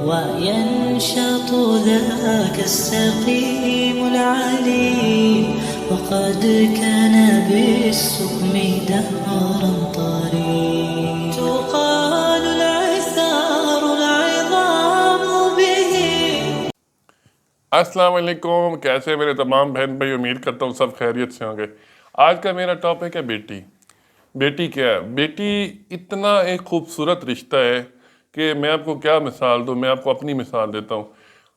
وينشط ذاك السقيم العليم وقد كان بالسقم دهرا طريق تقال العثار العظام به. السلام علیکم، کیسے میرے تمام بہن بھائی؟ امید کرتا ہوں سب خیریت سے ہوں گے۔ آج کا میرا ٹاپک ہے بیٹی۔ بیٹی کیا ہے؟ بیٹی اتنا ایک خوبصورت رشتہ ہے کہ میں آپ کو کیا مثال دوں، میں آپ کو اپنی مثال دیتا ہوں۔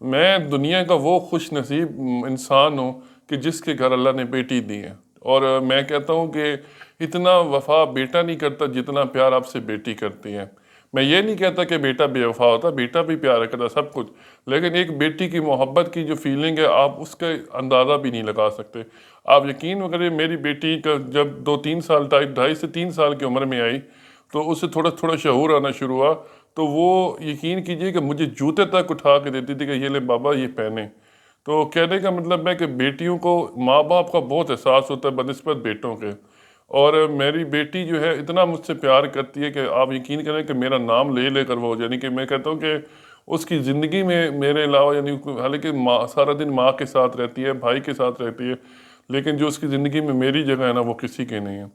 میں دنیا کا وہ خوش نصیب انسان ہوں کہ جس کے گھر اللہ نے بیٹی دی ہے، اور میں کہتا ہوں کہ اتنا وفا بیٹا نہیں کرتا جتنا پیار آپ سے بیٹی کرتی ہے۔ میں یہ نہیں کہتا کہ بیٹا بے وفا ہوتا، بیٹا بھی پیار کرتا سب کچھ، لیکن ایک بیٹی کی محبت کی جو فیلنگ ہے آپ اس کا اندازہ بھی نہیں لگا سکتے۔ آپ یقین کریں، میری بیٹی کا جب 2-3 سال 2.5 سے 3 سال کی عمر میں آئی تو اس سے تھوڑا شعور آنا شروع ہوا، تو وہ یقین کیجئے کہ مجھے جوتے تک اٹھا کے دیتی تھی کہ یہ لے بابا یہ پہنے۔ تو کہنے کا مطلب ہے کہ بیٹیوں کو ماں باپ کا بہت احساس ہوتا ہے بنسبت بیٹوں کے، اور میری بیٹی جو ہے اتنا مجھ سے پیار کرتی ہے کہ آپ یقین کریں کہ میرا نام لے لے کر وہ، یعنی کہ میں کہتا ہوں کہ اس کی زندگی میں میرے علاوہ، یعنی حالانکہ ماں سارا دن ماں کے ساتھ رہتی ہے، بھائی کے ساتھ رہتی ہے، لیکن جو اس کی زندگی میں میری جگہ ہے نا وہ کسی کی نہیں ہے۔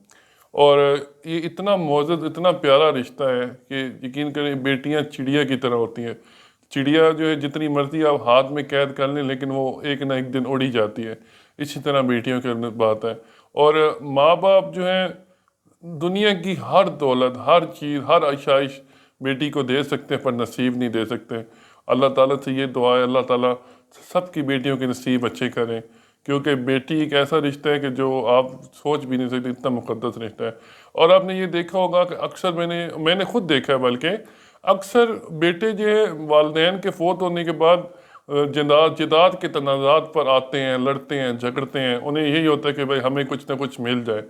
اور یہ اتنا معزز اتنا پیارا رشتہ ہے کہ یقین کریں بیٹیاں چڑیا کی طرح ہوتی ہیں۔ چڑیا جو ہے جتنی مرضی آپ ہاتھ میں قید کر لیں لیکن وہ ایک نہ ایک دن اڑی جاتی ہے، اسی طرح بیٹیوں کی بات ہے۔ اور ماں باپ جو ہیں دنیا کی ہر دولت، ہر چیز، ہر آشائش بیٹی کو دے سکتے ہیں پر نصیب نہیں دے سکتے۔ اللہ تعالیٰ سے یہ دعا ہے اللہ تعالیٰ سب کی بیٹیوں کے نصیب اچھے کریں، کیونکہ بیٹی ایک ایسا رشتہ ہے کہ جو آپ سوچ بھی نہیں سکتے، اتنا مقدس رشتہ ہے۔ اور آپ نے یہ دیکھا ہوگا کہ اکثر میں نے خود دیکھا ہے، بلکہ اکثر بیٹے جو ہے والدین کے فوت ہونے کے بعد جداد کے تنازعات پر آتے ہیں، لڑتے ہیں، جھگڑتے ہیں، انہیں یہی ہوتا ہے کہ بھائی ہمیں کچھ نہ کچھ مل جائے۔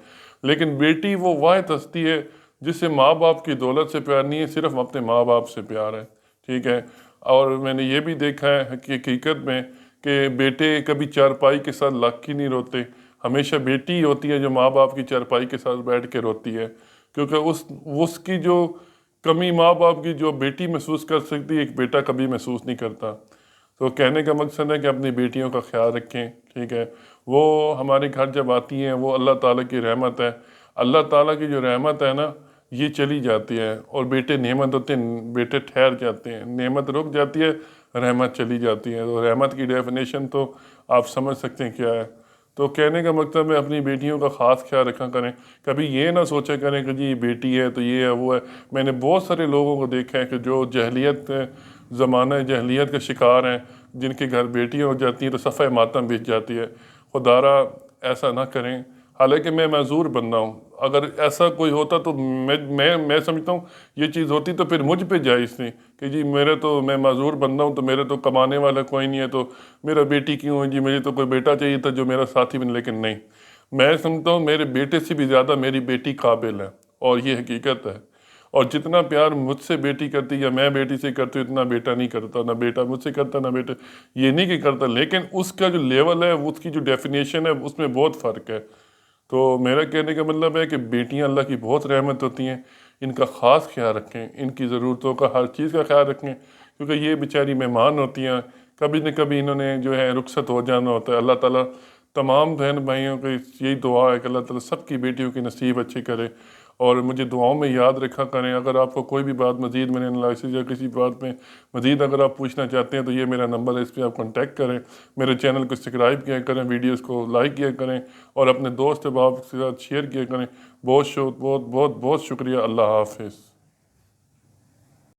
لیکن بیٹی وہ واحد ہستی ہے جس سے ماں باپ کی دولت سے پیار نہیں ہے، صرف اپنے ماں باپ سے پیار ہے، ٹھیک ہے۔ اور میں نے یہ بھی دیکھا ہے کہ حقیقت میں کہ بیٹے کبھی چارپائی کے ساتھ لگ کے نہیں روتے، ہمیشہ بیٹی ہوتی ہے جو ماں باپ کی چارپائی کے ساتھ بیٹھ کے روتی ہے، کیونکہ اس کی جو کمی ماں باپ کی جو بیٹی محسوس کر سکتی ہے ایک بیٹا کبھی محسوس نہیں کرتا۔ تو کہنے کا مقصد ہے کہ اپنی بیٹیوں کا خیال رکھیں، ٹھیک ہے۔ وہ ہمارے گھر جب آتی ہیں وہ اللہ تعالیٰ کی رحمت ہے، اللہ تعالیٰ کی جو رحمت ہے نا یہ چلی جاتی ہے، اور بیٹے نعمت ہوتے ہیں، بیٹے ٹھہر جاتے ہیں، نعمت رک جاتی ہے، رحمت چلی جاتی ہے۔ تو رحمت کی ڈیفینیشن تو آپ سمجھ سکتے ہیں کیا ہے۔ تو کہنے کا مطلب ہے اپنی بیٹیوں کا خاص خیال رکھا کریں، کبھی یہ نہ سوچا کریں کہ جی یہ بیٹی ہے تو یہ ہے وہ ہے۔ میں نے بہت سارے لوگوں کو دیکھا ہے کہ جو جہلیت زمانہ جہلیت کا شکار ہیں، جن کے گھر بیٹیاں ہو جاتی ہیں تو صفحہ ماتم بچ جاتی ہے۔ خدارا ایسا نہ کریں، حالانکہ میں معذور بندہ ہوں، اگر ایسا کوئی ہوتا تو میں سمجھتا ہوں یہ چیز ہوتی تو پھر مجھ پہ جائز تھی کہ جی میں معذور بندہ ہوں تو میرے تو کمانے والا کوئی نہیں ہے تو میرا بیٹی کیوں ہے، جی مجھے تو کوئی بیٹا چاہیے تھا جو میرا ساتھی بنے، لیکن نہیں، میں سمجھتا ہوں میرے بیٹے سے بھی زیادہ میری بیٹی قابل ہے، اور یہ حقیقت ہے۔ اور جتنا پیار مجھ سے بیٹی کرتی یا میں بیٹی سے کرتی ہوں اتنا بیٹا نہیں کرتا، نہ بیٹا مجھ سے کرتا نہ بیٹا، یہ نہیں کہ کرتا، لیکن اس کا جو لیول ہے اس کی جو ڈیفینیشن ہے اس میں بہت فرق ہے۔ تو میرا کہنے کا مطلب ہے کہ بیٹیاں اللہ کی بہت رحمت ہوتی ہیں، ان کا خاص خیال رکھیں، ان کی ضرورتوں کا ہر چیز کا خیال رکھیں، کیونکہ یہ بیچاری مہمان ہوتی ہیں، کبھی نہ کبھی انہوں نے جو ہے رخصت ہو جانا ہوتا ہے۔ اللہ تعالیٰ تمام بہن بھائیوں کی یہی دعا ہے کہ اللہ تعالیٰ سب کی بیٹیوں کی نصیب اچھی کرے، اور مجھے دعاؤں میں یاد رکھا کریں۔ اگر آپ کو کوئی بھی بات مزید میں انالائسس یا کسی بات میں مزید اگر آپ پوچھنا چاہتے ہیں تو یہ میرا نمبر ہے، اس پہ آپ کانٹیکٹ کریں، میرے چینل کو سبسکرائب کیا کریں، ویڈیوز کو لائک کیا کریں، اور اپنے دوست احباب کے ساتھ شیئر کیا کریں۔ بہت بہت بہت بہت شکریہ۔ اللہ حافظ۔